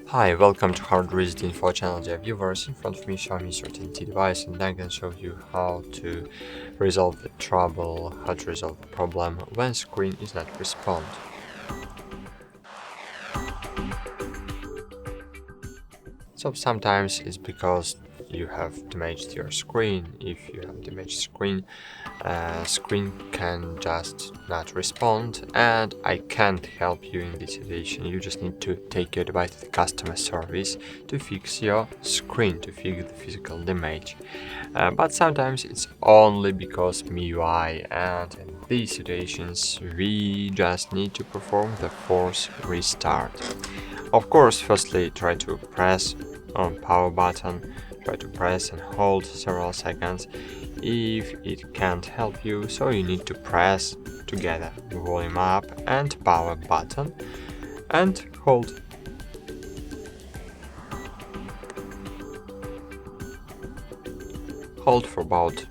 Hi, welcome to HardReset.Info channel, dear viewers. In front of me, Xiaomi 13T device, and I can show you how to resolve the trouble, how to resolve the problem when screen is not respond. So sometimes it's because you have damaged your screen. If you have damaged screen can just not respond, and I can't help you in this situation. You just need to take your device to the customer service to fix your screen, to fix the physical damage. But sometimes it's only because MIUI, and in these situations we just need to perform the force restart. Of course, firstly try to press on power button, try to press and hold several seconds. If it can't help you, so you need to press together volume up and power button and hold. Hold for about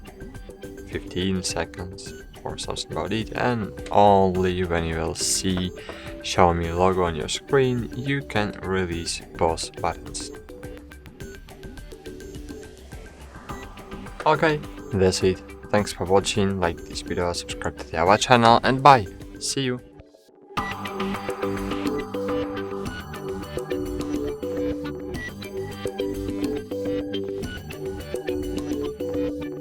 15 seconds or something about it, and only when you will see Xiaomi logo on your screen you can release both buttons. Okay, that's it. Thanks for watching, like this video, subscribe to our channel, and bye! See you!